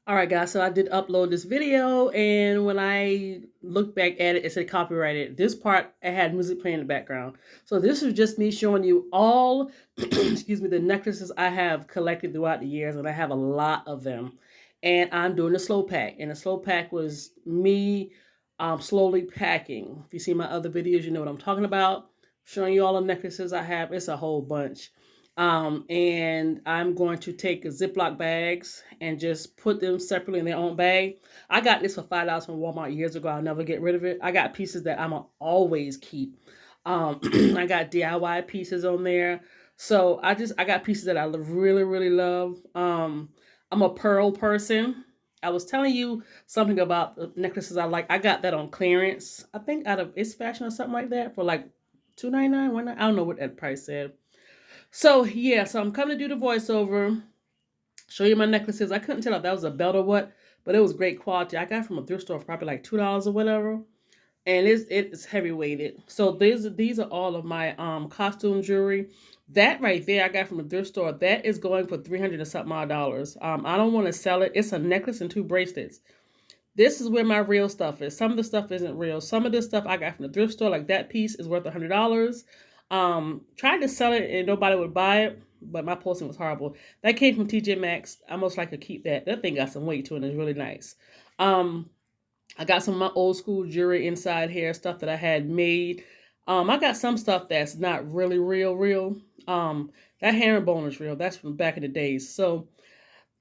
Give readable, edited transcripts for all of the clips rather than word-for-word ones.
All right, guys, so I did upload this video, and when I look back at it, it said copyrighted. This part, I had music playing in the background. So this is just me showing you all, excuse me, the necklaces I have collected throughout the years, and I have a lot of them. And I'm doing a slow pack, and the slow pack was me slowly packing. If you see my other videos, you know what I'm talking about. Showing you all the necklaces I have. It's a whole bunch. And I'm going to take Ziploc bags and just put them separately in their own bag. I got this for $5 from Walmart years ago. I'll never get rid of it. I got pieces that I'm gonna always keep. I got DIY pieces on there. So I got pieces that I really, really love. I'm a pearl person. I was telling you something about the necklaces I like. I got that on clearance. I think out of It's Fashion or something like that for like $2.99. $1.99. I don't know what that price said. So yeah, so I'm coming to do the voiceover, show you my necklaces. I couldn't tell if that was a belt or what, but it was great quality. I got it from a thrift store for probably like $2 or whatever, and it's heavy weighted. So these are all of my costume jewelry. That right there I got from a thrift store. That is going for 300 and something odd dollars. I don't want to sell it. It's a necklace and two bracelets. This is where my real stuff is. Some of the stuff isn't real. Some of this stuff I got from the thrift store, like that piece is worth $100. Tried to sell it and nobody would buy it, but my posting was horrible. That came from TJ Maxx. I most like to keep that. That thing got some weight to it and it's really nice. I got some of my old school jewelry inside here, stuff that I had made. I got some stuff that's not really real. That herringbone is real. That's from back in the days. So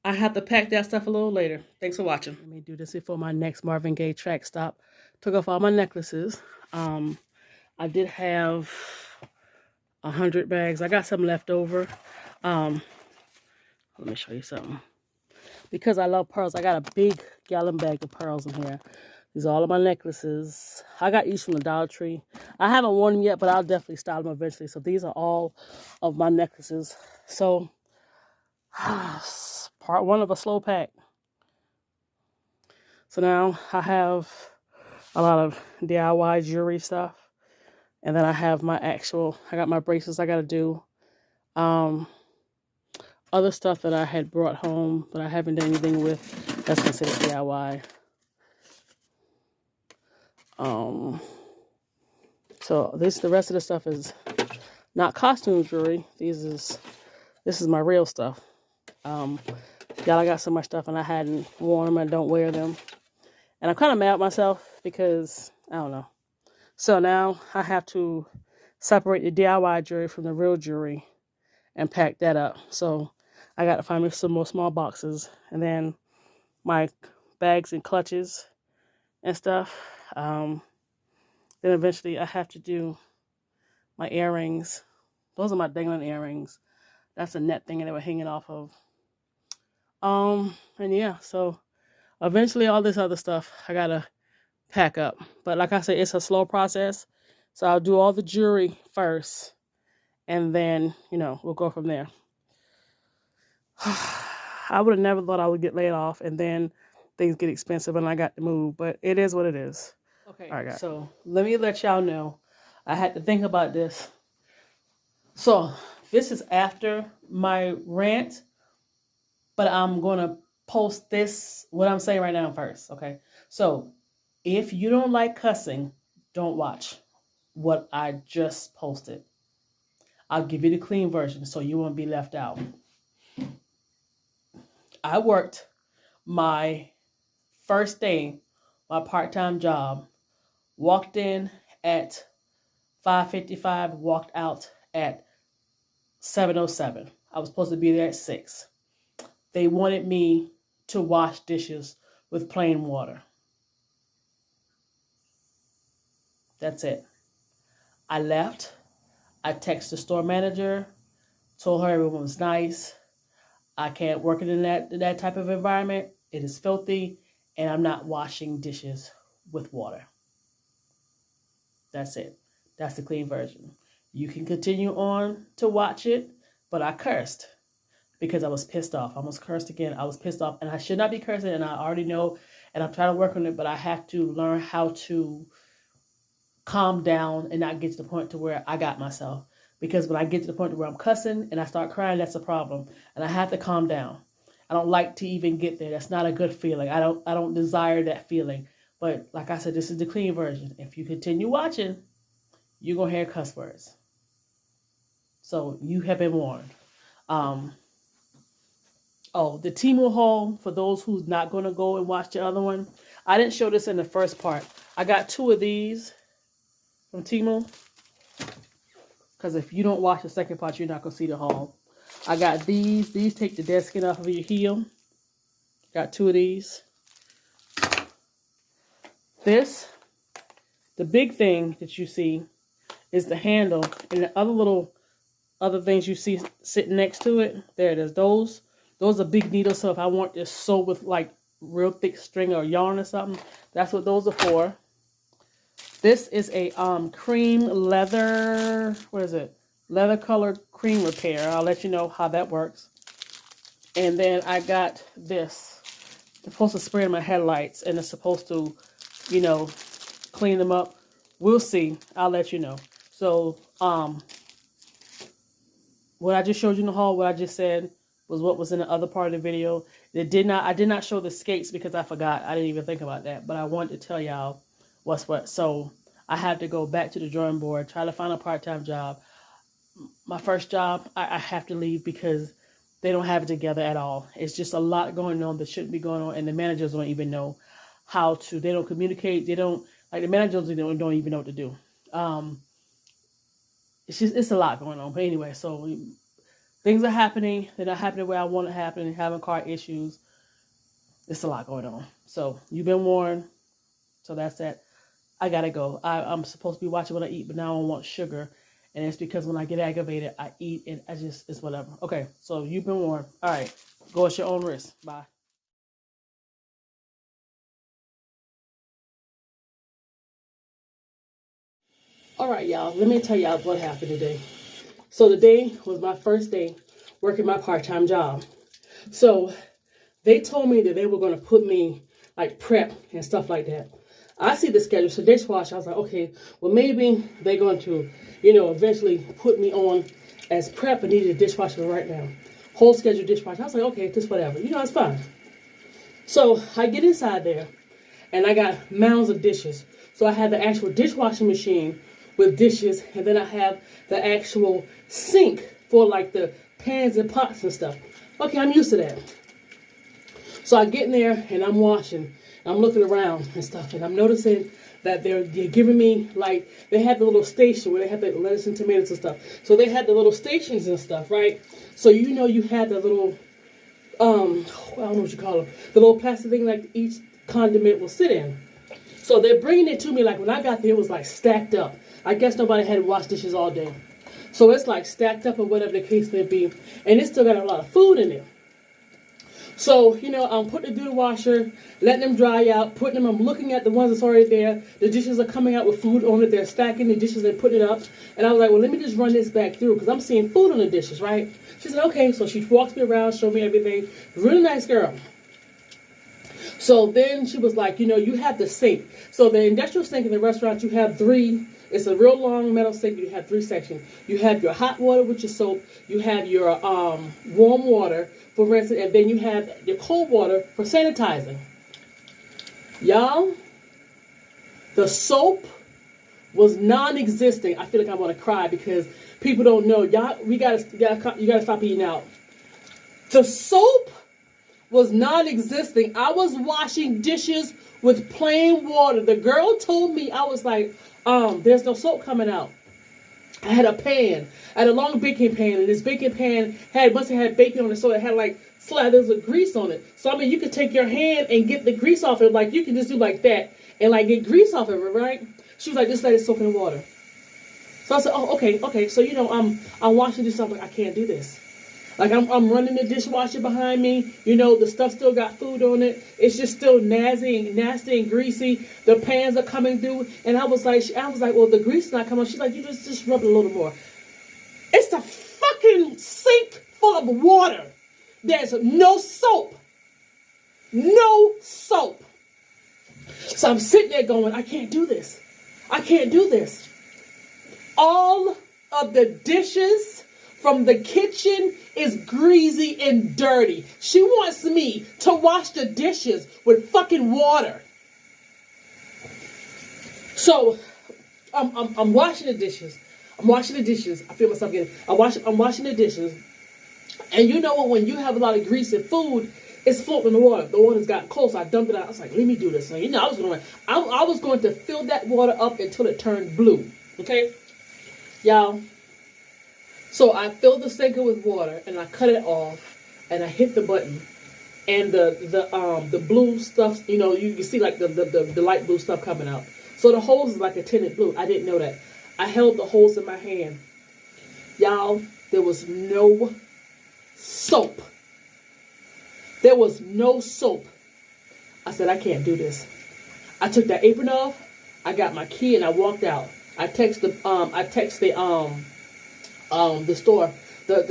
I have to pack that stuff a little later. Thanks for watching. Let me do this before my next Marvin Gaye track stop. Took off all my necklaces. I did have 100 bags. I got some left over. Let me show you something. Because I love pearls, I got a big gallon bag of pearls in here. These are all of my necklaces. I got these from the Dollar Tree. I haven't worn them yet, but I'll definitely style them eventually. So these are all of my necklaces. So, part one of a slow pack. So now I have a lot of DIY jewelry stuff. And then I have I got my bracelets I got to do. Other stuff that I had brought home, but I haven't done anything with. That's considered DIY. So the rest of the stuff is not costume jewelry. This is my real stuff. Y'all, I got so much stuff and I hadn't worn them. I don't wear them. And I'm kind of mad at myself because, I don't know. So now I have to separate the DIY jewelry from the real jewelry and pack that up. So I got to find me some more small boxes. And then my bags and clutches and stuff. Then eventually I have to do my earrings. Those are my dangling earrings. That's a net thing that they were hanging off of. And yeah, so eventually all this other stuff I got to pack up. But like I said, it's a slow process. So I'll do all the jewelry first. And then, we'll go from there. I would have never thought I would get laid off and then things get expensive and I got to move. But it is what it is. Okay, all right, so let me let y'all know. I had to think about this. So this is after my rant. But I'm going to post what I'm saying right now first. Okay, so if you don't like cussing, don't watch what I just posted. I'll give you the clean version so you won't be left out. I worked my first day, my part-time job, walked in at 5:55, walked out at 7:07. I was supposed to be there at 6. They wanted me to wash dishes with plain water. That's it. I left. I texted the store manager, told her everyone was nice. I can't work in that type of environment. It is filthy, and I'm not washing dishes with water. That's it. That's the clean version. You can continue on to watch it, but I cursed because I was pissed off. I almost cursed again. I was pissed off, and I should not be cursing, and I already know, and I'm trying to work on it, but I have to learn how to calm down and not get to the point to where I got myself. Because when I get to the point where I'm cussing and I start crying, that's a problem. And I have to calm down. I don't like to even get there. That's not a good feeling. I don't desire that feeling. But like I said, this is the clean version. If you continue watching, you're gonna hear cuss words. So you have been warned. Oh, the Temu haul, for those who's not gonna go and watch the other one. I didn't show this in the first part. I got 2 of these from Temu. Because if you don't watch the second part, you're not gonna see the haul. I got these. These take the dead skin off of your heel. Got 2 of these. This, the big thing that you see is the handle, and the other things you see sitting next to it. There it is. Those are big needles. So if I want this sew with like real thick string or yarn or something, that's what those are for. This is a cream leather. What is it? Leather colored cream repair. I'll let you know how that works. And then I got this. It's supposed to spray in my headlights, and it's supposed to, you know, clean them up. We'll see. I'll let you know. So, what I just showed you in the haul, what I just said, was what was in the other part of the video. I did not show the skates because I forgot. I didn't even think about that. But I wanted to tell y'all what's what. So, I had to go back to the drawing board, try to find a part-time job. My first job, I have to leave because they don't have it together at all. It's just a lot going on that shouldn't be going on, and the managers don't even know how to. They don't communicate. They don't, like, the managers don't even know what to do. It's a lot going on. But anyway, so things are happening. They're not happening where I want to happen. Having car issues. It's a lot going on. So you've been warned. So that's that. I gotta go. I'm supposed to be watching what I eat, but now I don't want sugar. And it's because when I get aggravated, I eat and it's whatever. Okay, so you've been warned. All right, go at your own risk. Bye. All right, y'all, let me tell y'all what happened today. So today was my first day working my part-time job. So they told me that they were going to put me like prep and stuff like that. I see the schedule, so dishwasher. I was like, okay, well, maybe they're going to, eventually put me on as prep and needed a dishwasher right now. Whole schedule dishwasher. I was like, okay, just whatever. It's fine. So I get inside there, and I got mounds of dishes. So I had the actual dishwashing machine with dishes, and then I have the actual sink for like the pans and pots and stuff. Okay, I'm used to that. So I get in there, and I'm washing. I'm looking around and stuff, and I'm noticing that they're giving me, like, they had the little station where they had the lettuce and tomatoes and stuff. So they had the little stations and stuff, right? So you had the little, I don't know what you call them, the little plastic thing like each condiment will sit in. So they're bringing it to me, like when I got there, it was like stacked up. I guess nobody had washed dishes all day. So it's like stacked up or whatever the case may be, and it's still got a lot of food in it. So, I'm putting it through the washer, letting them dry out, I'm looking at the ones that's already there. The dishes are coming out with food on it. They're stacking the dishes and putting it up. And I was like, well, let me just run this back through because I'm seeing food on the dishes, right? She said, okay. So she walks me around, showed me everything. Really nice girl. So then she was like, you have the sink. So the industrial sink in the restaurant, you have 3. It's a real long metal sink. You have 3 sections. You have your hot water with your soap. You have your warm water for rinsing, and then you have your cold water for sanitizing. Y'all, the soap was non-existent. I feel like I'm gonna cry because people don't know. Y'all, you gotta stop eating out. The soap was non-existent. I was washing dishes with plain water. The girl told me, I was like, there's no soap coming out. I had a pan. I had a long baking pan, and this baking pan must have had bacon on it, so it had like slathers of grease on it. So you could take your hand and get the grease off it, like you can just do like that and like get grease off of it, right? She was like, just let it soak in water. So I said, oh, okay. So I'm washing this stuff, like I can't do this. Like I'm running the dishwasher behind me. The stuff still got food on it. It's just still nasty and greasy. The pans are coming through, and I was like, well, the grease is not coming. She's like, you just rub it a little more. It's a fucking sink full of water. There's no soap. No soap. So I'm sitting there going, I can't do this. I can't do this. All of the dishes from the kitchen is greasy and dirty. She wants me to wash the dishes with fucking water. So I'm washing the dishes. I'm washing the dishes. I feel myself getting. I'm washing the dishes. And you know what? When you have a lot of grease and food, it's floating in the water. The water's gotten cold, so I dumped it out. I was like, let me do this. So, you know, I was going to fill that water up until it turned blue. Okay, y'all. So I filled the sinker with water and I cut it off and I hit the button. And the blue stuff, you know, you can see like the light blue stuff coming out. So the hose is like a tinted blue. I didn't know that. I held the hose in my hand. Y'all, there was no soap. There was no soap. I said, I can't do this. I took that apron off. I got my key and I walked out. I text the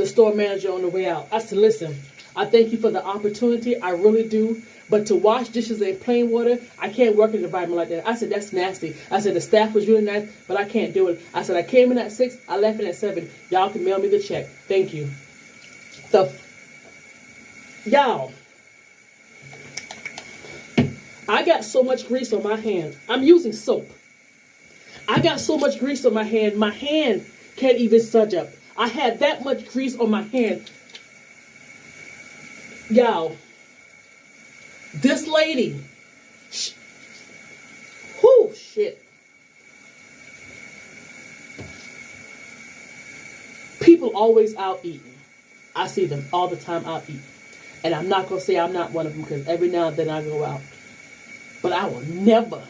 store manager on the way out. I said, listen, I thank you for the opportunity. I really do. But to wash dishes in plain water, I can't work in an environment like that. I said, that's nasty. I said, the staff was really nice, but I can't do it. I said, I came in at 6, I left in at 7. Y'all can mail me the check. Thank you. Y'all, I got so much grease on my hand. I'm using soap. I got so much grease on my hand can't even smudge up. I had that much grease on my hand. Y'all, this lady, whoo, shit. People always out eating. I see them all the time out eating. And I'm not going to say I'm not one of them because every now and then I go out. But I will never,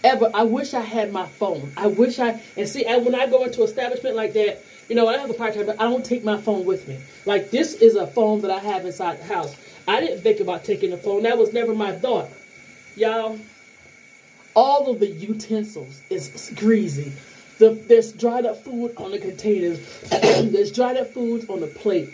ever, I wish I had my phone. And when I go into an establishment like that, you know, I have a part-time, but I don't take my phone with me. Like, this is a phone that I have inside the house. I didn't think about taking the phone. That was never my thought. Y'all, all of the utensils is greasy. There's dried up food on the containers. There's dried up food on the plate.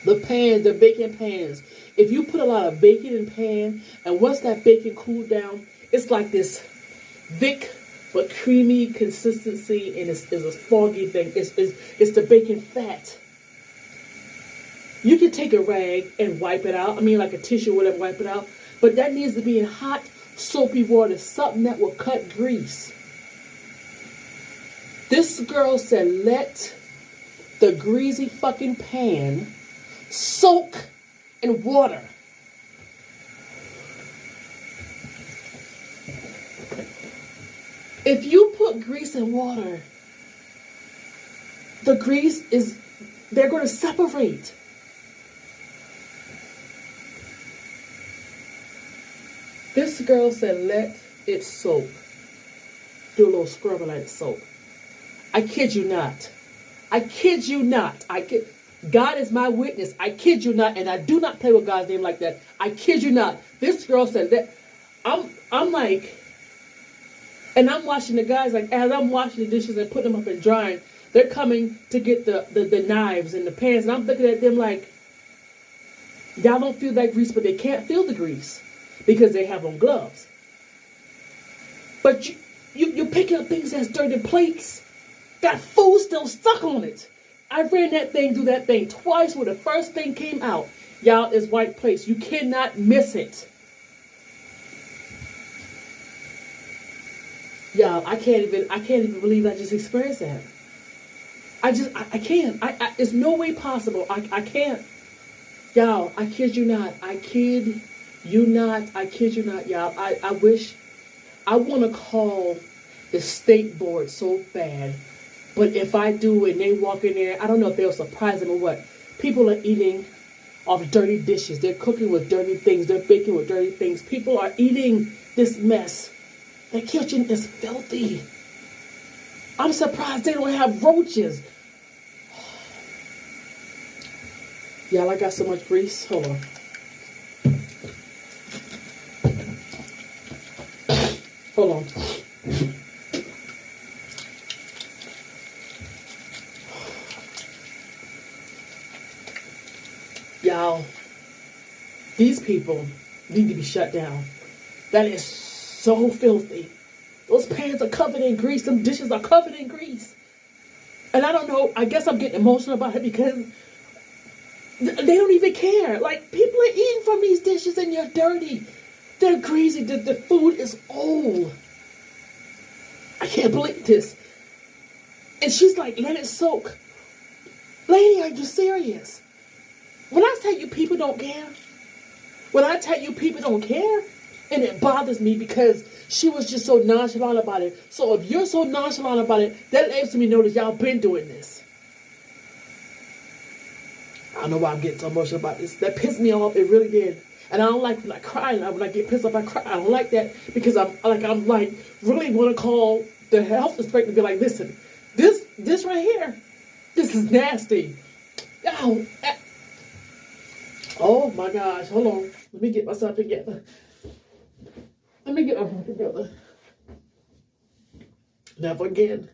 The pans, the baking pans. If you put a lot of bacon in pan, and once that bacon cooled down, it's like this thick but creamy consistency, and it's a foggy thing. It's the bacon fat. You can take a rag and wipe it out. I mean, like a tissue or whatever, wipe it out. But that needs to be in hot, soapy water, something that will cut grease. This girl said, let the greasy fucking pan soak in water. If you put grease in water, the grease they're going to separate. This girl said, let it soak. Do a little scrubbing like soap. I kid you not. I kid you not. God is my witness. I kid you not, and I do not play with God's name like that. I kid you not. This girl said that. I'm like, and I'm watching the guys, like, as I'm washing the dishes and putting them up and drying, they're coming to get the knives and the pans, and I'm looking at them like, y'all don't feel that grease, but they can't feel the grease because they have on gloves. But you're picking up things that's dirty plates. Got food still stuck on it. I ran that thing through that thing twice where the first thing came out. Y'all, is white plates. You cannot miss it. Y'all, I can't even believe I just experienced that. I can't. It's no way possible. I can't. Y'all, I kid you not. I kid you not. I kid you not, y'all. I wish, I want to call the state board so bad. But if I do and they walk in there, I don't know if they'll surprise them or what. People are eating off dirty dishes. They're cooking with dirty things. They're baking with dirty things. People are eating this mess. The kitchen is filthy. I'm surprised they don't have roaches. Y'all, I got so much grease. Hold on. Hold on. Y'all, these people need to be shut down. That is so filthy. Those pans are covered in grease. Them dishes are covered in grease. And I don't know, I guess I'm getting emotional about it because they don't even care. Like, people are eating from these dishes and they're dirty. They're greasy. The food is old. I can't believe this. And she's like, let it soak. Lady, are you serious? When I tell you people don't care, when I tell you people don't care, and it bothers me because she was just so nonchalant about it. So if you're so nonchalant about it, that lets me know that y'all been doing this. I don't know why I'm getting so emotional about this. That pissed me off. It really did. And I don't like when I cry. When I get pissed off, I cry. I don't like that because I'm really want to call the health inspector and be like, listen, this right here, this is nasty. Ow. Oh my gosh. Hold on. Let me get myself together. Never again.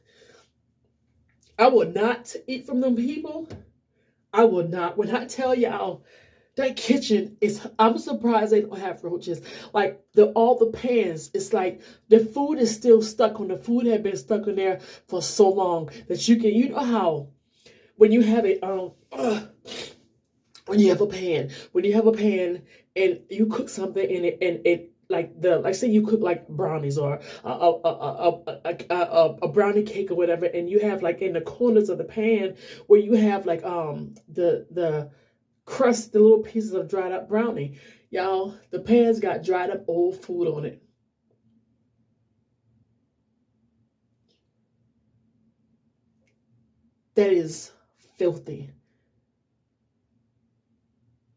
I will not eat from them people. I will not. When I tell y'all, that kitchen is, I'm surprised they don't have roaches. Like, all the pans, it's like the food is still stuck on. The food had been stuck in there for so long that you know how when you have when you have a pan and you cook something in it, and it, like say you cook like brownies or a brownie cake or whatever, and you have like in the corners of the pan where you have like the crust, the little pieces of dried up brownie. Y'all, the pan's got dried up old food on it. That is filthy.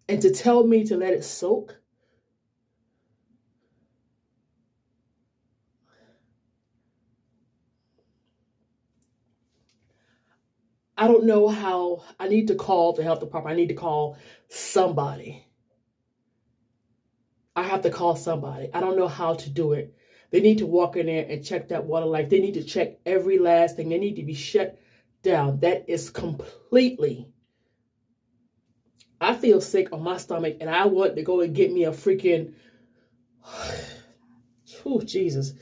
And to tell me to let it soak, I don't know how. I need to call the health department. I need to call somebody. I have to call somebody. I don't know how to do it. They need to walk in there and check that water. Like, they need to check every last thing. They need to be shut down. That is completely. I feel sick on my stomach, and I want to go and get me a freaking. Oh, Jesus.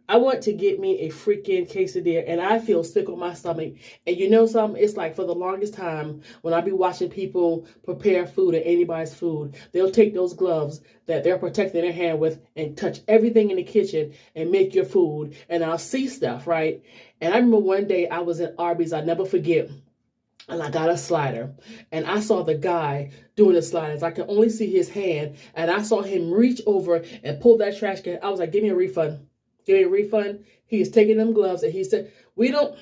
I want to get me a freaking quesadilla, and I feel sick on my stomach. And you know something? It's like, for the longest time, when I be watching people prepare food or anybody's food, they'll take those gloves that they're protecting their hand with and touch everything in the kitchen and make your food. And I'll see stuff, right? And I remember one day I was at Arby's, I'll never forget. And I got a slider, and I saw the guy doing the sliders. I could only see his hand, and I saw him reach over and pull that trash can. I was like, give me a refund. Give me a refund. He is taking them gloves, and he said, we don't.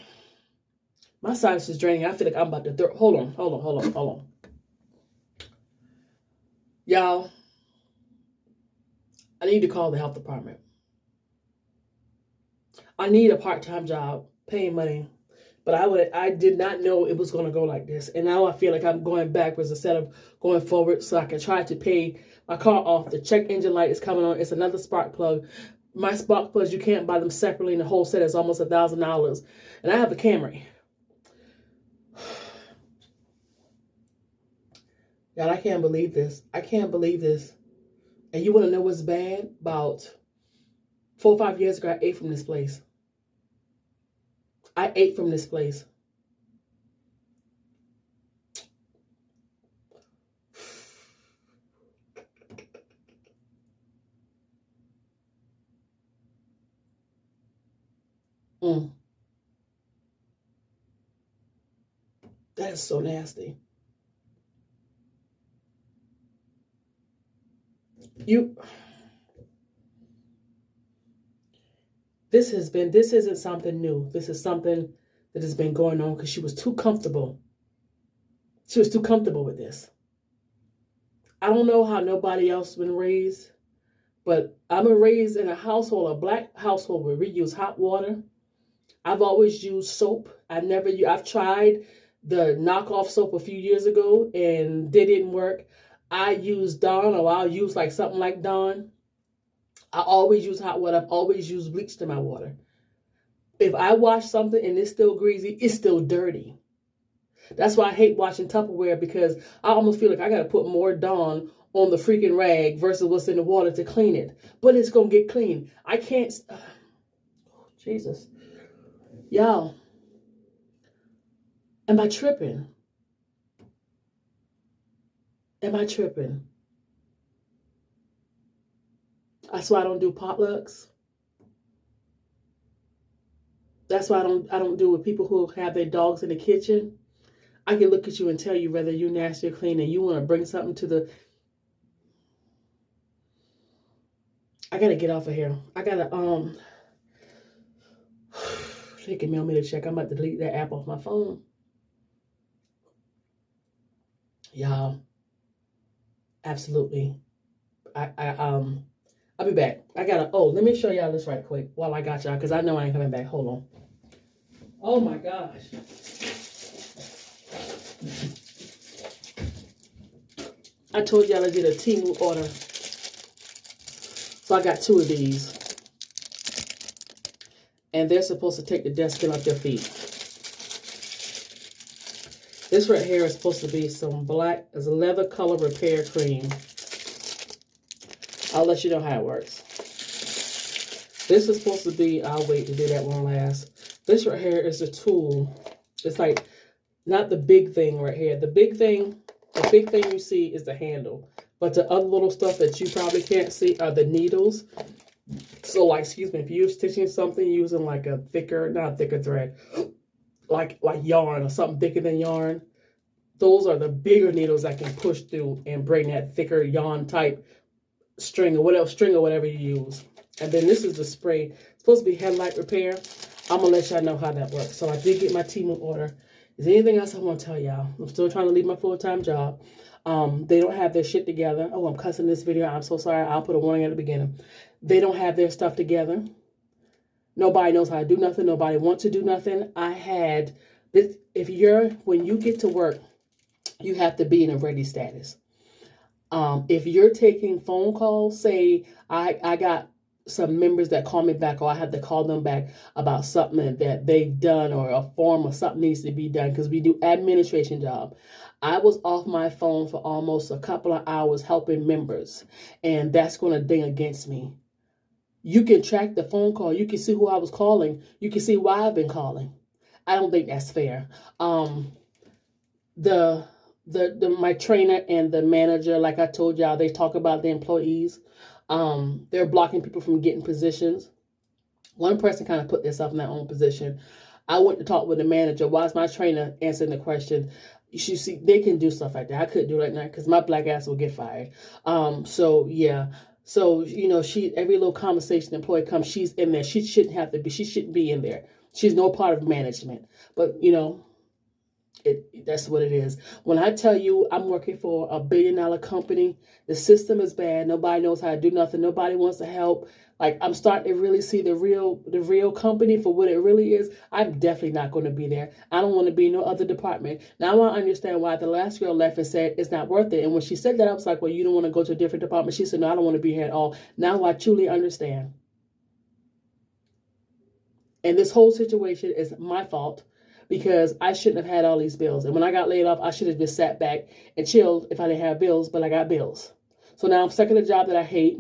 My sinus is draining. I feel like I'm about to throw. Hold on. Y'all, I need to call the health department. I need a part-time job, paying money. But I did not know it was going to go like this. And now I feel like I'm going backwards instead of going forward, so I can try to pay my car off. The check engine light is coming on. It's another spark plug. My spark plugs, you can't buy them separately, and the whole set is almost $1,000. And I have a Camry. God, I can't believe this. I can't believe this. And you want to know what's bad? About 4 or 5 years ago, I ate from this place. I ate from this place. That is so nasty. This isn't something new. This is something that has been going on because she was too comfortable. She was too comfortable with this. I don't know how nobody else been raised, but I've been raised in a household, a black household, where we use hot water. I've always used soap. I've tried the knockoff soap a few years ago and they didn't work. I use Dawn, or I'll use like something like Dawn. I always use hot water. I've always used bleach to my water. If I wash something and it's still greasy, it's still dirty. That's why I hate washing Tupperware, because I almost feel like I got to put more Dawn on the freaking rag versus what's in the water to clean it. But it's going to get clean. I can't. Jesus. Y'all. Am I tripping? Am I tripping? That's why I don't do potlucks. That's why I don't do with people who have their dogs in the kitchen. I can look at you and tell you whether you're nasty or clean and you want to bring something to the... I gotta get off of here. I gotta they can mail me the check. I'm about to delete that app off my phone. Y'all, absolutely. I'll be back. I gotta let me show y'all this right quick while I got y'all, because I know I ain't coming back. Hold on. Oh my gosh. I told y'all I did a Temu order. So I got 2 of these. And they're supposed to take the dead skin off your feet. This right here is supposed to be some black, as a leather color repair cream. I'll let you know how it works. This is supposed to be, I'll wait to do that one last. This right here is a tool. It's like, not the big thing right here. The big thing you see is the handle. But the other little stuff that you probably can't see are the needles. So like, excuse me, if you're stitching something using like a thicker, not a thicker thread, like yarn or something thicker than yarn, those are the bigger needles that can push through and bring that thicker yarn type string or whatever you use. And then this is the spray. It's supposed to be headlight repair. I'm gonna let y'all know how that works. So I did get my Temu order. Is there anything else I want to tell y'all? I'm still trying to leave my full-time job. They don't have their shit together. Oh, I'm cussing this video. I'm so sorry. I'll put a warning at the beginning. They don't have their stuff together. Nobody knows how to do nothing. Nobody wants to do nothing. I had this. When you get to work, you have to be in a ready status. If you're taking phone calls, say I got some members that call me back, or I have to call them back about something that they've done, or a form or something needs to be done, because we do administration job. I was off my phone for almost a couple of hours helping members, and that's going to ding against me. You can track the phone call. You can see who I was calling. You can see why I've been calling. I don't think that's fair. My trainer and the manager, like I told y'all, they talk about the employees. They're blocking people from getting positions. One person kind of put themselves in their own position. I went to talk with the manager. Why is my trainer answering the question? You see, they can do stuff like that. I couldn't do it right now because my black ass will get fired. So yeah. So, every little conversation employee comes, she's in there. She shouldn't be in there. She's no part of management. But, that's what it is. When I tell you I'm working for a $1 billion company, the system is bad. Nobody knows how to do nothing. Nobody wants to help. Like, I'm starting to really see the real company for what it really is. I'm definitely not going to be there. I don't want to be in no other department. Now I understand why the last girl left and said it's not worth it. And when she said that, I was like, well, you don't want to go to a different department. She said, no, I don't want to be here at all. Now I truly understand. And this whole situation is my fault, because I shouldn't have had all these bills. And when I got laid off, I should have just sat back and chilled if I didn't have bills, but I got bills. So now I'm stuck in a job that I hate,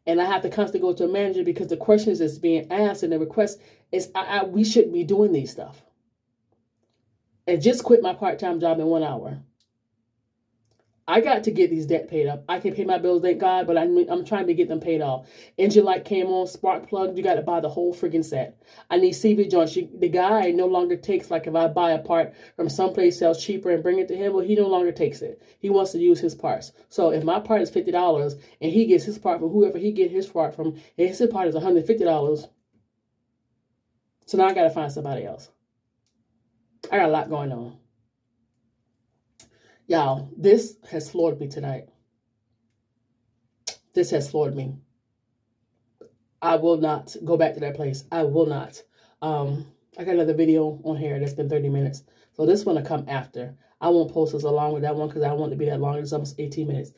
and I have to constantly go to a manager because the questions that's being asked and the request is, we shouldn't be doing these stuff. And just quit my part-time job in 1 hour. I got to get these debt paid up. I can pay my bills, thank God, but I'm trying to get them paid off. Engine light came on, spark plug, you got to buy the whole friggin' set. I need CV joints. The guy no longer takes, like if I buy a part from someplace else cheaper and bring it to him, well, he no longer takes it. He wants to use his parts. So if my part is $50 and he gets his part from whoever he get his part from, and his part is $150, so now I got to find somebody else. I got a lot going on. Y'all, this has floored me tonight. This has floored me. I will not go back to that place. I will not. I got another video on here that's been 30 minutes. So this one will come after. I won't post this along with that one because I want it to be that long. It's almost 18 minutes.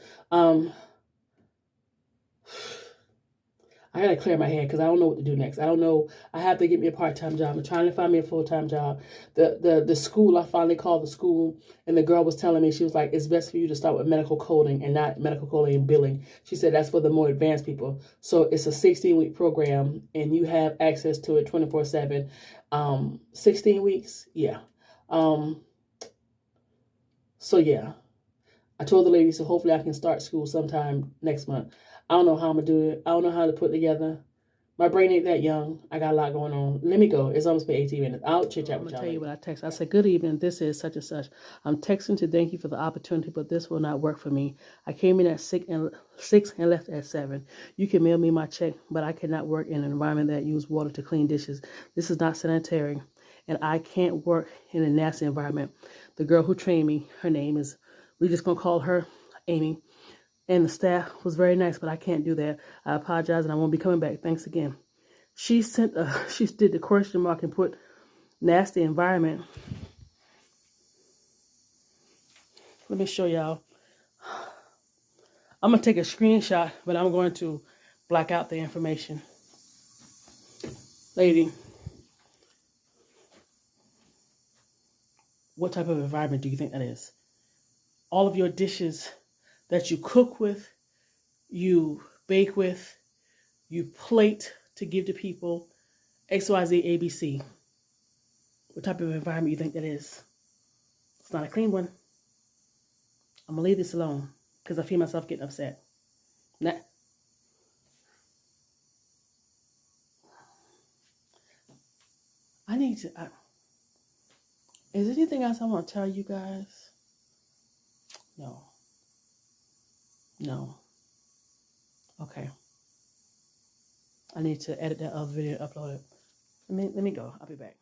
I got to clear my head because I don't know what to do next. I don't know. I have to get me a part-time job. I'm trying to find me a full-time job. The school, I finally called the school, and the girl was telling me, she was like, it's best for you to start with medical coding and not medical coding and billing. She said that's for the more advanced people. So it's a 16-week program, and you have access to it 24/7. 16 weeks? Yeah. So yeah, I told the lady, so hopefully I can start school sometime next month. I don't know how I'm gonna do it. I don't know how to put together. My brain ain't that young. I got a lot going on. Let me go. It's almost been 18 minutes. I'll chit chat with y'all. I'm gonna tell you what I text. I said, "Good evening. This is such and such. I'm texting to thank you for the opportunity, but this will not work for me. I came in at 6 and left at 7. You can mail me my check, but I cannot work in an environment that uses water to clean dishes. This is not sanitary, and I can't work in a nasty environment. The girl who trained me, her name is, we're just gonna call her Amy. And the staff was very nice, but I can't do that. I apologize, and I won't be coming back. Thanks again." She she did the question mark and put nasty environment. Let me show y'all. I'm gonna take a screenshot, but I'm going to black out the information. Lady, what type of environment do you think that is? All of your dishes that you cook with, you bake with, you plate to give to people, XYZ, ABC. What type of environment do you think that is? It's not a clean one. I'm gonna leave this alone because I feel myself getting upset. I need to. Is there anything else I want to tell you guys? No. No. Okay. I need to edit that other video and upload it. Let me go. I'll be back.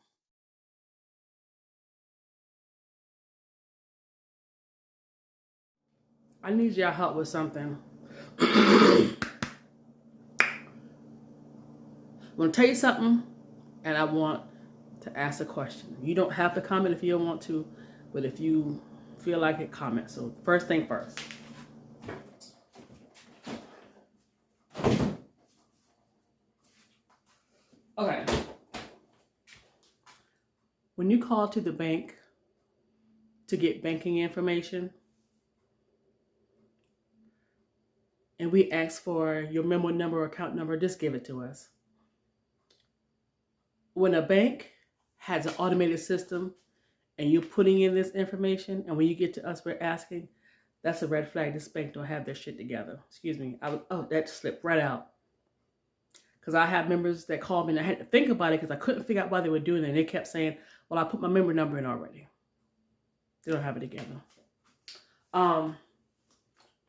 I need y'all help with something. I'm going to tell you something, and I want to ask a question. You don't have to comment if you don't want to, but if you feel like it, comment. So first thing first. Okay. When you call to the bank to get banking information, and we ask for your memo number or account number, just give it to us. When a bank has an automated system and you're putting in this information, and when you get to us, we're asking, that's a red flag. This bank don't have their shit together. Excuse me. That slipped right out. Because I have members that called me and I had to think about it because I couldn't figure out why they were doing it. And they kept saying, well, I put my member number in already. They don't have it together.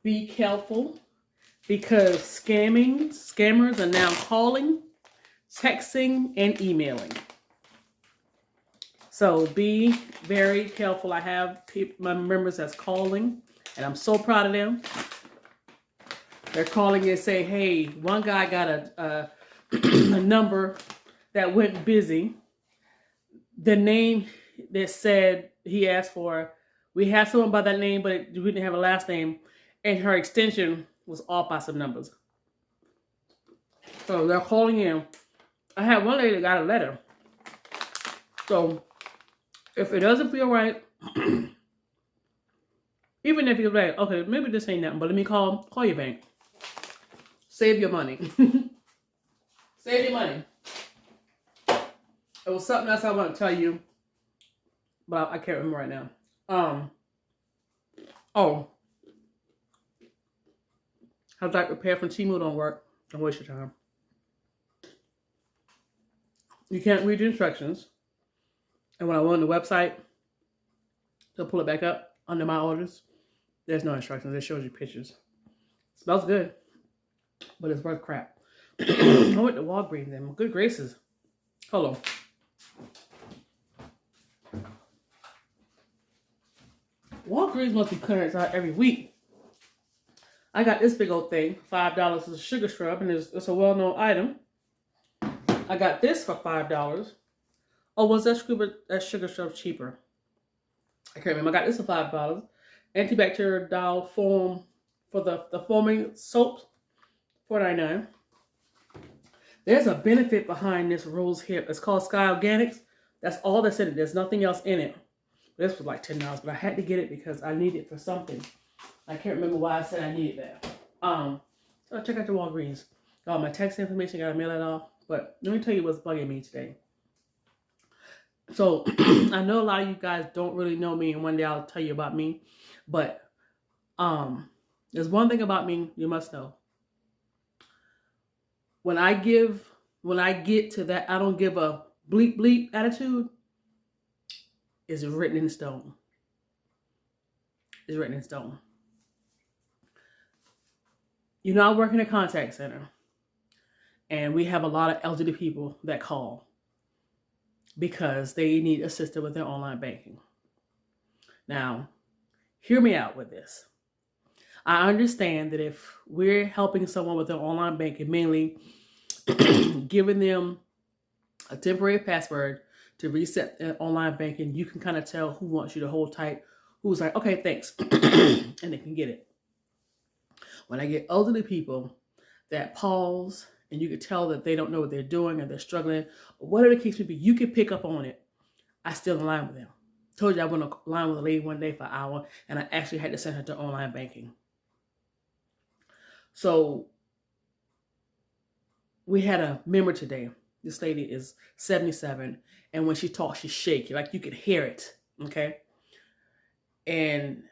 Be careful because scammers are now calling, texting, and emailing. So be very careful. I have my members that's calling, and I'm so proud of them. They're calling and say, hey, one guy got a number that went busy. The name that said he asked for, we had someone by that name, but we didn't have a last name, and her extension was off by some numbers. So they're calling in. I had one lady that got a letter. So if it doesn't feel right, even if you're like, okay, maybe this ain't nothing, but let me call your bank. Save your money. Save your money. It was something else I want to tell you, but I can't remember right now. How's that repair from Temu don't work? Don't waste your time. You can't read the instructions. And when I went on the website to pull it back up under my orders, there's no instructions. It shows you pictures. Smells good, but it's worth crap. I went to Walgreens and good graces. Hold on. Walgreens must be clearance out every week. I got this big old thing, $5 is a sugar scrub, and it's a well-known item. I got this for $5. Oh, was that sugar scrub cheaper? I can't remember. I got this for $5. Antibacterial foam for the foaming soap, $4.99. There's a benefit behind this rose hip. It's called Sky Organics. That's all that's in it. There's nothing else in it. This was like $10, but I had to get it because I need it for something. I can't remember why I said I needed that. So check out the Walgreens. Got all my text information. Got to mail it off. But let me tell you what's bugging me today. So I know a lot of you guys don't really know me, and one day I'll tell you about me. But there's one thing about me you must know. When I get to that I don't give a bleep bleep attitude, is written in stone. It's written in stone. You know, I work in a contact center, and we have a lot of elderly people that call because they need assistance with their online banking. Now, hear me out with this. I understand that if we're helping someone with their online banking, mainly giving them a temporary password to reset their online banking, you can kind of tell who wants you to hold tight, who's like, okay, thanks, and they can get it. When I get elderly people that pause and you can tell that they don't know what they're doing or they're struggling, or whatever the case may be, you can pick up on it. I still align with them. Told you I went online with a lady one day for an hour, and I actually had to send her to online banking. So we had a member today. This lady is 77, and when she talks, she's shaky, like you could hear it. Okay, and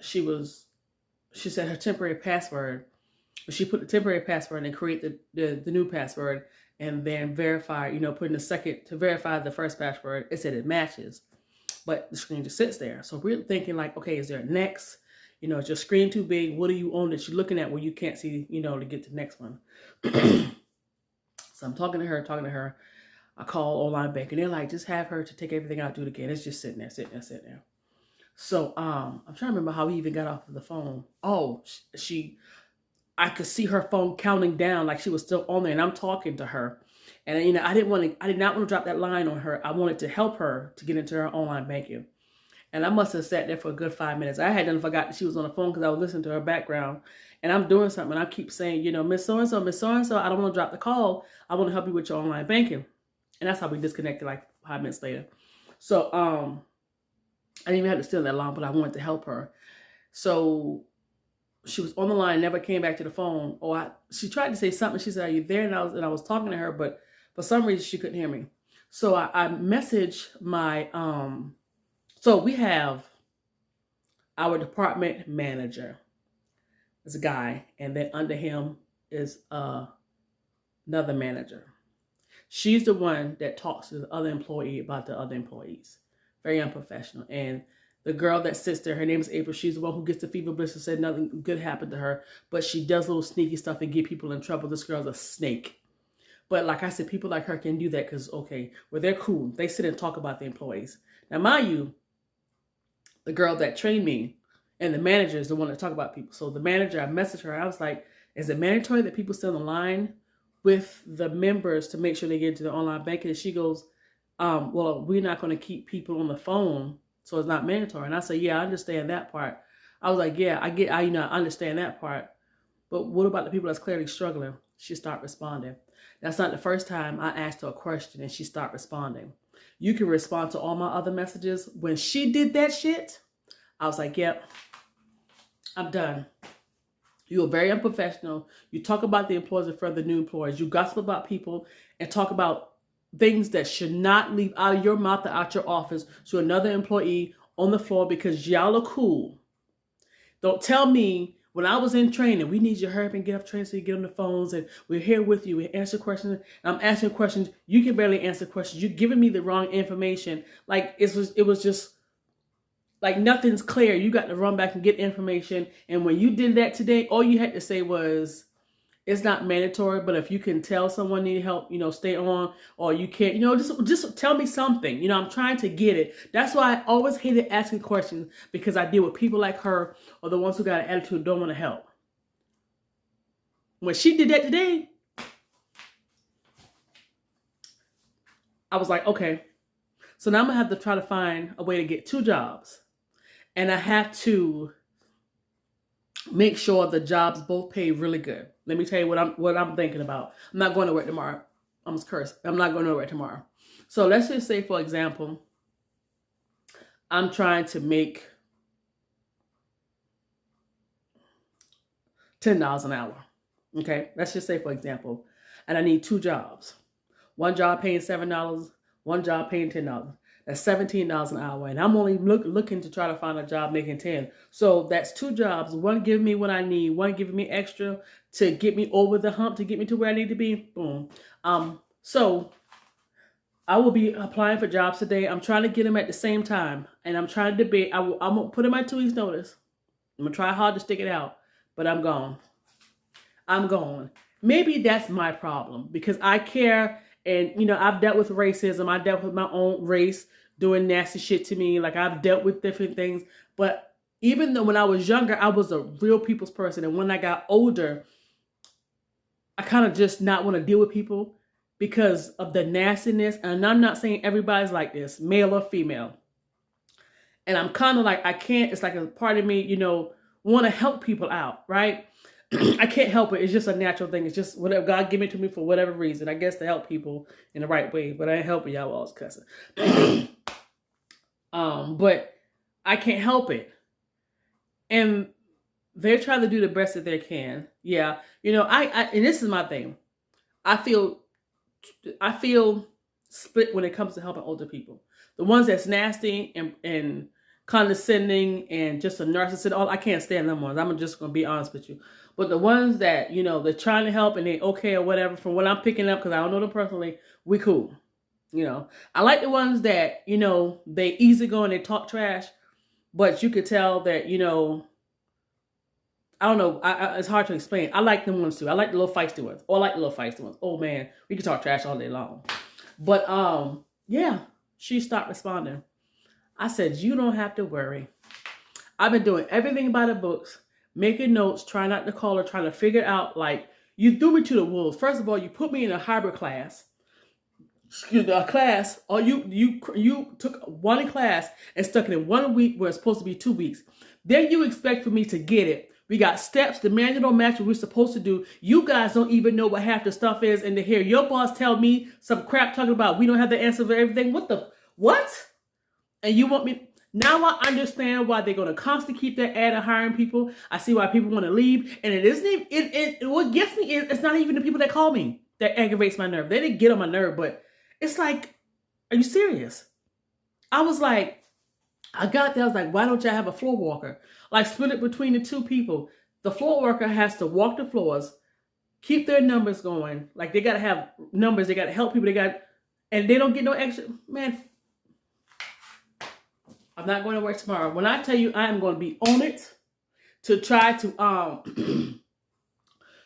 she said her temporary password. She put the temporary password and create the new password, and then verify. Put in the second to verify the first password. It said it matches, but the screen just sits there. So we're thinking like, okay, is there a next? Is your screen too big? What are you on that you're looking at where you can't see? To get to the next one. So I'm talking to her. I call online bank, and they're like, just have her to take everything out, do it again. It's just sitting there. So I'm trying to remember how we even got off of the phone. Oh, I could see her phone counting down like she was still on there, and I'm talking to her. And I did not want to drop that line on her. I wanted to help her to get into her online banking. And I must have sat there for a good 5 minutes. I had done forgot that she was on the phone because I was listening to her background. And I'm doing something, and I keep saying, Miss So-and-so, I don't want to drop the call. I want to help you with your online banking. And that's how we disconnected like 5 minutes later. So I didn't even have to stay on that long, but I wanted to help her. So she was on the line, never came back to the phone. She tried to say something. She said, "Are you there?" And I was talking to her, but for some reason she couldn't hear me. So I messaged my so we have our department manager. It's a guy, and then under him is another manager. She's the one that talks to the other employee about the other employees. Very unprofessional. And the girl that sits there, her name is April. She's the one who gets the fever blister, said nothing good happened to her, but she does little sneaky stuff and get people in trouble. This girl's a snake. But like I said, people like her can do that because, okay, well, they're cool. They sit and talk about the employees. Now, mind you, the girl that trained me and the manager is the one that talk about people. So the manager, I messaged her. I was like, is it mandatory that people stay on the line with the members to make sure they get into the online banking? And she goes, well, we're not going to keep people on the phone, so it's not mandatory. And I said, yeah, I understand that part. I was like, yeah, I understand that part. But what about the people that's clearly struggling? She started responding. That's not the first time I asked her a question and she started responding. You can respond to all my other messages. When she did that shit, I was like, yep, I'm done. You are very unprofessional. You talk about the employees and further new employees. You gossip about people and talk about things that should not leave out of your mouth or out your office to another employee on the floor because y'all are cool. Don't tell me when I was in training, we need you to hurry up and get off training so you get on the phones, and we're here with you. We answer questions. And I'm answering questions. You can barely answer questions. You're giving me the wrong information. Like it was just like nothing's clear. You got to run back and get information. And when you did that today, all you had to say was, it's not mandatory, but if you can tell someone need help, stay on, or you can't, just tell me something. I'm trying to get it. That's why I always hated asking questions, because I deal with people like her or the ones who got an attitude, don't want to help. When she did that today, I was like, okay, so now I'm gonna have to try to find a way to get 2 jobs, and I have to make sure the jobs both pay really good. Let me tell you what I'm thinking about. I'm not going to work tomorrow. I'm just cursed. I'm not going to work tomorrow. So let's just say, for example, I'm trying to make $10 an hour. Okay, let's just say, for example, and I need 2 jobs. One job paying $7, one job paying $10. That's $17 an hour, and I'm only looking to try to find a job making 10. So that's two jobs. One giving me what I need. One giving me extra to get me over the hump, to get me to where I need to be. Boom. So I will be applying for jobs today. I'm trying to get them at the same time, and I'm trying to debate. I'm gonna put in my 2 weeks notice. I'm gonna try hard to stick it out, but I'm gone. I'm gone. Maybe that's my problem because I care, and I've dealt with racism. I dealt with my own race doing nasty shit to me. Like, I've dealt with different things, but even though when I was younger, I was a real people's person, and when I got older, I kind of just not want to deal with people because of the nastiness. And I'm not saying everybody's like this, male or female. And I'm kind of like, I can't, it's like a part of me, want to help people out, right? I can't help it. It's just a natural thing. It's just whatever God give it to me for whatever reason, I guess, to help people in the right way. But I ain't helping y'all all cussing. But I can't help it. And they're trying to do the best that they can. Yeah. And this is my thing. I feel split when it comes to helping older people. The ones that's nasty and condescending and just a narcissist, I can't stand them ones. I'm just going to be honest with you. But the ones that, they're trying to help and they okay or whatever, from what I'm picking up, because I don't know them personally, we cool. I like the ones that, they easy go and they talk trash, but you could tell that, I don't know. It's hard to explain. I like them ones too. I like the little feisty ones. Or I like the little feisty ones. Oh man, we can talk trash all day long. But yeah, she stopped responding. I said, you don't have to worry. I've been doing everything by the books, making notes, trying not to call her, trying to figure out, like, you threw me to the wolves. First of all, you put me in a hybrid class. A class, or you took one class and stuck it in 1 week where it's supposed to be 2 weeks. Then you expect for me to get it. We got steps. The manual don't match what we're supposed to do. You guys don't even know what half the stuff is. And to hear your boss tell me some crap talking about we don't have the answer for everything. What? And you want me? Now I understand why they're going to constantly keep that ad of hiring people. I see why people want to leave. And it isn't even, what gets me is it's not even the people that call me that aggravates my nerve. They didn't get on my nerve, but it's like, are you serious? I was like, I got there. I was like, why don't y'all have a floor walker? Like, split it between the two people. The floor worker has to walk the floors, keep their numbers going. Like, they got to have numbers. They got to help people. And they don't get no extra. Man, I'm not going to work tomorrow. When I tell you I am going to be on it to try to, I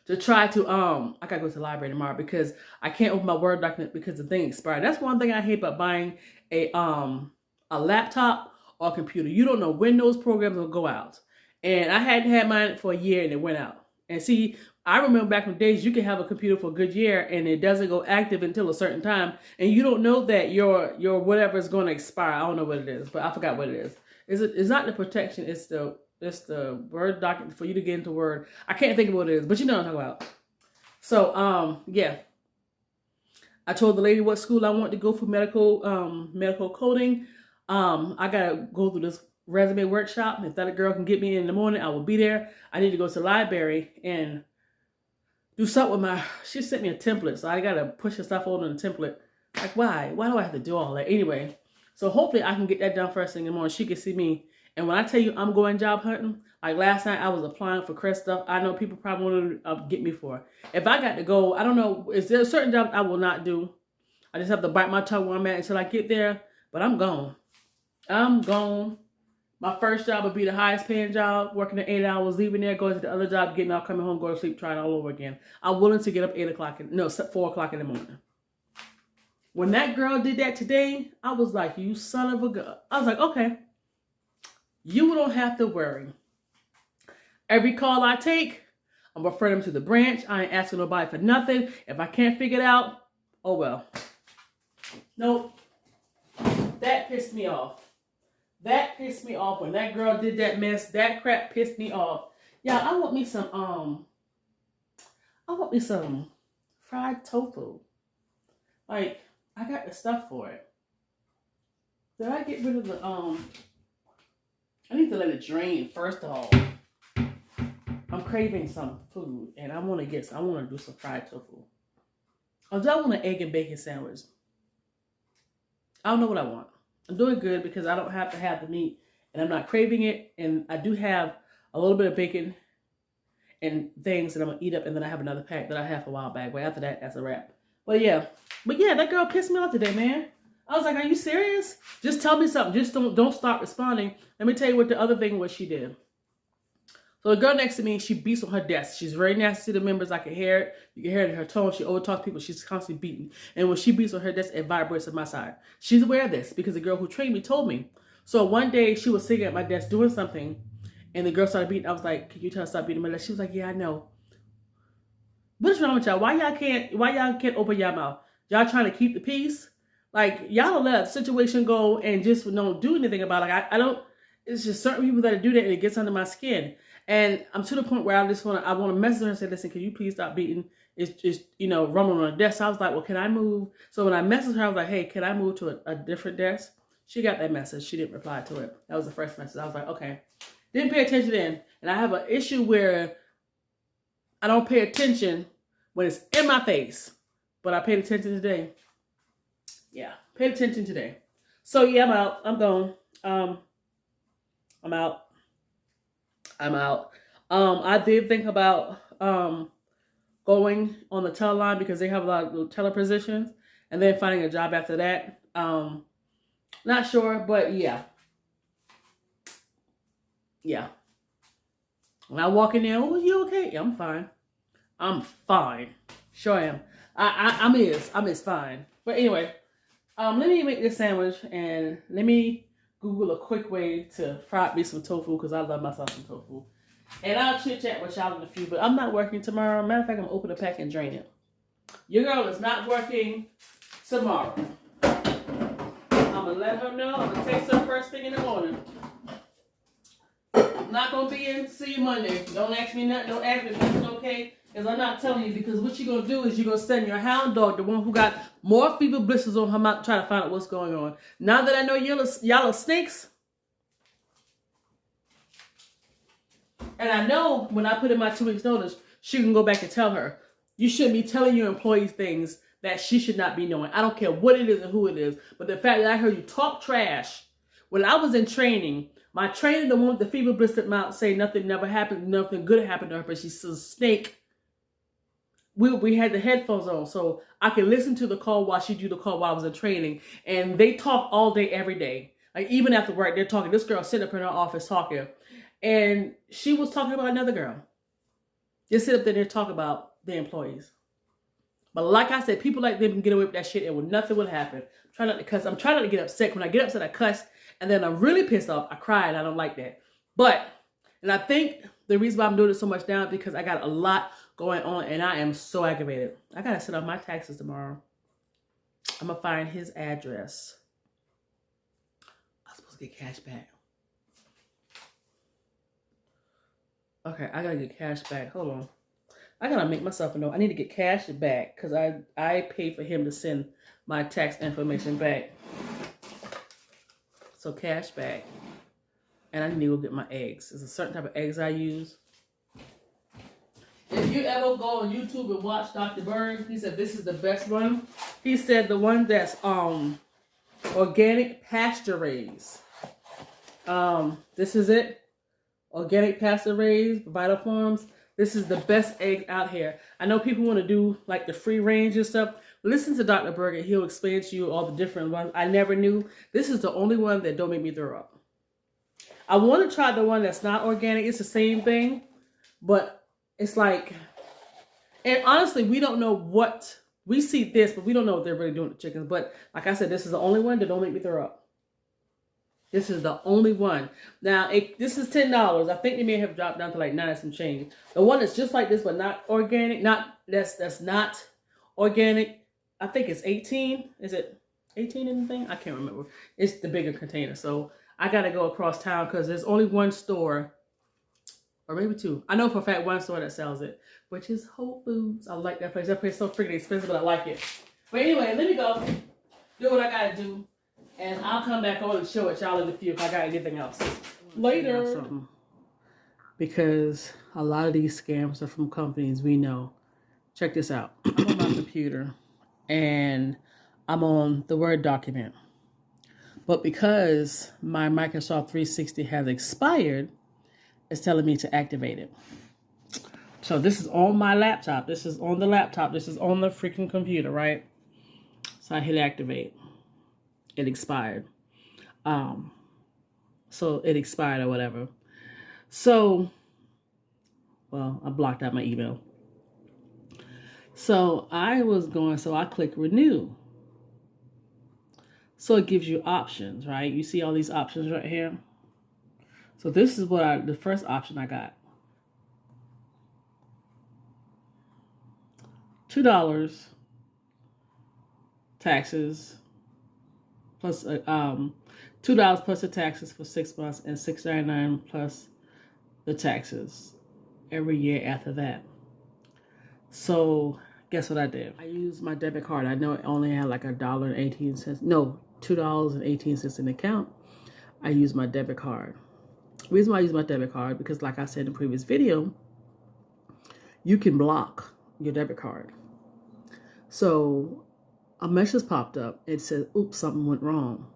gotta go to the library tomorrow because I can't open my Word document because the thing expired. That's one thing I hate about buying a laptop or computer. You don't know when those programs will go out. And I hadn't had mine for a year and it went out. And see, I remember back in the days, you can have a computer for a good year and it doesn't go active until a certain time. And you don't know that your whatever is going to expire. I don't know what it is, but I forgot what it is. It's not the protection. It's the Word document for you to get into Word. I can't think of what it is, but you know what I'm talking about. So, yeah. I told the lady what school I want to go for medical coding. I gotta go through this resume workshop. If that girl can get me in the morning, I will be there. I need to go to the library and do something with she sent me a template, so I gotta push the stuff over in the template. Like, why? Why do I have to do all that? Anyway, so hopefully I can get that done first thing in the morning. She can see me. And when I tell you I'm going job hunting, like last night I was applying for Crest stuff. I know people probably want to get me for. If I got to go, I don't know, is there a certain job I will not do? I just have to bite my tongue where I'm at until I get there. But I'm gone. I'm gone. My first job would be the highest paying job, working at 8 hours, leaving there, going to the other job, getting out, coming home, going to sleep, trying all over again. I'm willing to get up 4 o'clock in the morning. When that girl did that today, I was like, you son of a gun. I was like, okay, you don't have to worry. Every call I take, I'm referring them to the branch. I ain't asking nobody for nothing. If I can't figure it out, oh well. Nope. That pissed me off. That pissed me off when that girl did that mess. That crap pissed me off. Yeah, I want me some fried tofu. Like, I got the stuff for it. Did I get rid of the I need to let it drain first of all. I'm craving some food and I want to do some fried tofu. Or do I want an egg and bacon sandwich? I don't know what I want. I'm doing good because I don't have to have the meat and I'm not craving it. And I do have a little bit of bacon and things that I'm gonna eat up, and then I have another pack that I have a while back. But after that, that's a wrap. But yeah, that girl pissed me off today, man. I was like, "Are you serious? Just tell me something. Just don't stop responding." Let me tell you what the other thing was she did. So the girl next to me, she beats on her desk. She's very nasty to the members. I can hear it. You can hear it in her tone. She overtalks people. She's constantly beating. And when she beats on her desk, it vibrates on my side. She's aware of this because the girl who trained me told me. So one day she was sitting at my desk doing something, and the girl started beating. I was like, "Can you tell her to stop beating my desk?" She was like, "Yeah, I know." What's wrong with y'all? Why y'all can't open your mouth? Y'all trying to keep the peace? Like, y'all let the situation go and just don't do anything about it. I don't. It's just certain people that do that, and it gets under my skin. And I'm to the point where I want to message her and say, "Listen, can you please stop beating? It's just, rumbling on the desk." So I was like, "Well, can I move?" So when I messaged her, I was like, "Hey, can I move to a different desk?" She got that message. She didn't reply to it. That was the first message. I was like, "Okay." Didn't pay attention then. And I have an issue where I don't pay attention when it's in my face. But I paid attention today. Yeah, paid attention today. So yeah, I'm out. I'm gone. I'm out. I'm out. I did think about going on the teleline because they have a lot of teller positions, and then finding a job after that. Not sure, but yeah. When I walk in there, "Oh, you okay?" "Yeah, I'm fine. I'm fine. Sure am. I'm is fine." But anyway, let me make this sandwich and let me Google a quick way to fry me some tofu because I love myself some tofu. And I'll chit chat with y'all in a few, but I'm not working tomorrow. Matter of fact, I'm gonna open the pack and drain it. Your girl is not working tomorrow. I'm gonna let her know. I'm gonna text her first thing in the morning. I'm not gonna be in. See you Monday. Don't ask me nothing. Don't ask me if it's okay. Because I'm not telling you, because what you're going to do is you're going to send your hound dog, the one who got more fever blisters on her mouth, try to find out what's going on. Now that I know y'all are snakes, and I know when I put in my 2 weeks notice, she can go back and tell her, "You shouldn't be telling your employees things that she should not be knowing." I don't care what it is and who it is, but the fact that I heard you talk trash when I was in training, my trainer, the one with the fever blistered mouth, say nothing never happened, nothing good happened to her, but she's a snake. We had the headphones on, so I could listen to the call while she do the call while I was in training. And they talk all day, every day. Like, even after work, they're talking. This girl sitting up in her office talking. And she was talking about another girl. Just sit up there and talk about the employees. But like I said, people like them can get away with that shit and nothing will happen. I'm trying not to cuss. I'm trying not to get upset. When I get upset, I cuss. And then I'm really pissed off. I cry, and I don't like that. And I think the reason why I'm doing it so much now is because I got a lot going on, and I am so aggravated. I gotta set up my taxes tomorrow. I'm gonna find his address. I'm supposed to get cash back. Okay, I gotta get cash back. Hold on. I gotta make myself a note. I need to get cash back because I paid for him to send my tax information back. So cash back. And I need to go get my eggs. There's a certain type of eggs I use. If you ever go on YouTube and watch Dr. Berg, he said this is the best one. He said the one that's organic pasture raised. This is it. Organic pasture raised, Vital Farms. This is the best egg out here. I know people want to do like the free range and stuff. Listen to Dr. Berg and he'll explain to you all the different ones. I never knew. This is the only one that don't make me throw up. I want to try the one that's not organic. It's the same thing, but it's like, and honestly, we don't know what, we see this, but we don't know what they're really doing to chickens. But like I said, this is the only one that don't make me throw up. This is the only one. Now, this is $10. I think they may have dropped down to like 9 and some change. The one that's just like this, but not organic, that's not organic. I think it's 18. Is it 18 in the thing? I can't remember. It's the bigger container. So I got to go across town because there's only one store, or maybe two. I know for a fact one store that sells it, which is Whole Foods. I like that place. That place is so freaking expensive, but I like it. But anyway, let me go do what I got to do. And I'll come back on and show it y'all in a few if I got anything else. Later. Because a lot of these scams are from companies we know. Check this out. I'm on my computer and I'm on the Word document. But because my Microsoft 360 has expired, it's telling me to activate it. So this is on my laptop. This is on the laptop. This is on the freaking computer, right? So I hit activate. It expired. So it expired or whatever. So, well, I blocked out my email. So I click renew. So it gives you options, right? You see all these options right here. So this is the first option I got. $2 taxes plus $2 plus the taxes for 6 months, and $6.99 plus the taxes every year after that. So guess what I did? I used my debit card. I know it only had like $1.18. No, $2.18 in the account. I used my debit card. The reason why I use my debit card, because like I said in the previous video, you can block your debit card. So a message popped up. It said, oops, something went wrong.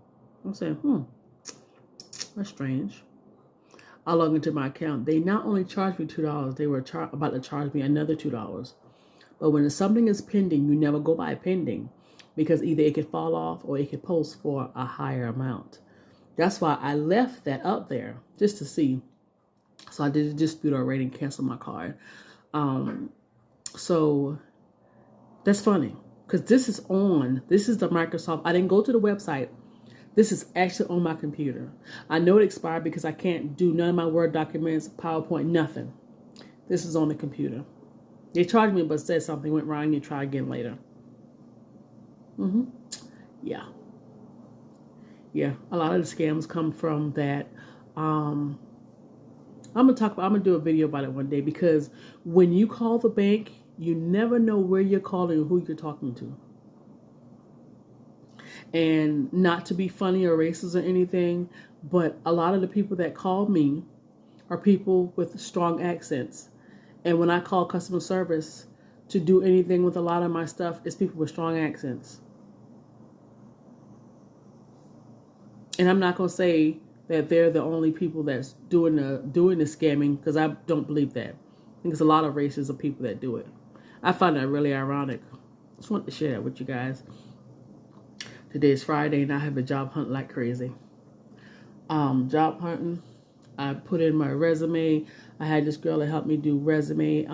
I'm saying, that's strange. I log into my account. They not only charged me $2, they were about to charge me another $2. But when something is pending, you never go by pending, because either it could fall off or it could post for a higher amount. That's why I left that up there, just to see. So I did a dispute already and canceled my card. So that's funny, because this is the Microsoft. I didn't go to the website. This is actually on my computer. I know it expired because I can't do none of my Word documents, PowerPoint, nothing. This is on the computer. They charged me but said something went wrong. You try again later. Yeah. Yeah, a lot of the scams come from that. I'm gonna do a video about it one day, because when you call the bank, you never know where you're calling or who you're talking to. And not to be funny or racist or anything, but a lot of the people that call me are people with strong accents. And when I call customer service to do anything with a lot of my stuff, it's people with strong accents. And I'm not going to say that they're the only people that's doing the scamming, because I don't believe that. I think there's a lot of races of people that do it. I find that really ironic. Just wanted to share that with you guys. Today is Friday and I have a job hunt like crazy. Job hunting. I put in my resume. I had this girl that helped me do resume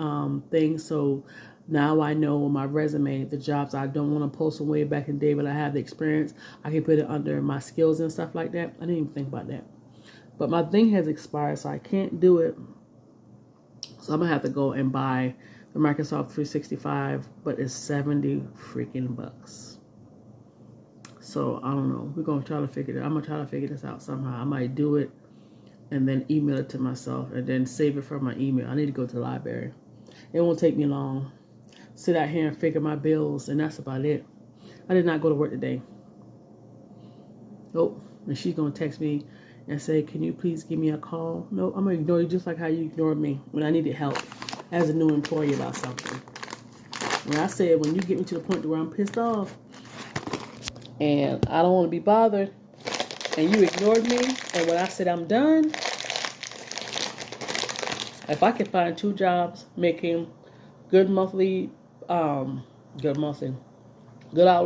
things. So now I know on my resume the jobs I don't want to post them way back in the day, but I have the experience. I can put it under my skills and stuff like that. I didn't even think about that. But my thing has expired, so I can't do it. So I'm going to have to go and buy the Microsoft 365, but it's 70 freaking bucks. So I don't know. We're going to try to figure it out. I'm going to try to figure this out somehow. I might do it and then email it to myself and then save it from my email. I need to go to the library. It won't take me long. Sit out here and figure my bills, and that's about it. I did not go to work today. Nope. And she's going to text me and say, can you please give me a call? No, I'm going to ignore you just like how you ignored me when I needed help as a new employee about something. When I said, when you get me to the point where I'm pissed off and I don't want to be bothered, and you ignored me, and when I said I'm done, if I could find 2 jobs making good hourly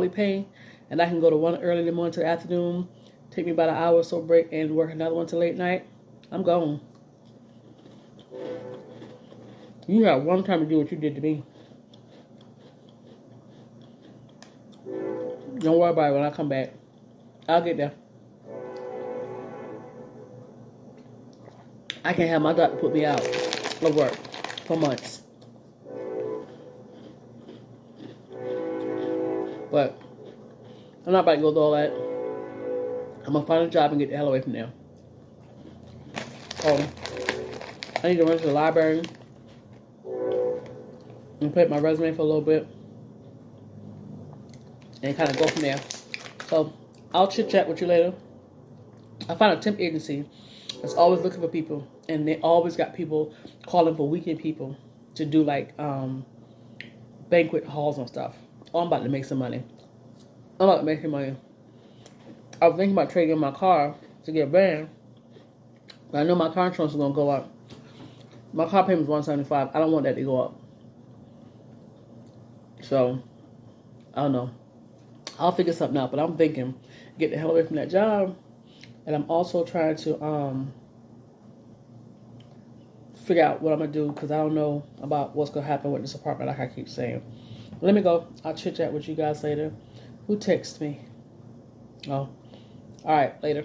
pay, and I can go to one early in the morning to the afternoon, take me about an hour or so break, and work another one till late night, I'm gone. You have one time to do what you did to me. Don't worry about it when I come back. I'll get there. I can't have my doctor put me out of work for months. But I'm not about to go through all that. I'm going to find a job and get the hell away from there. So I need to run to the library and put my resume for a little bit and kind of go from there. So I'll chit chat with you later. I found a temp agency that's always looking for people, and they always got people calling for weekend people to do like banquet halls and stuff. Oh, I'm about to make some money. I'm about to make some money. I was thinking about trading in my car to get a van. But I know my car insurance is gonna go up. My car payment is $175. I don't want that to go up. So I don't know. I'll figure something out. But I'm thinking, get the hell away from that job. And I'm also trying to figure out what I'm gonna do because I don't know about what's gonna happen with this apartment, like I keep saying. Let me go. I'll chit chat with you guys later. Who texted me? Oh, all right, later.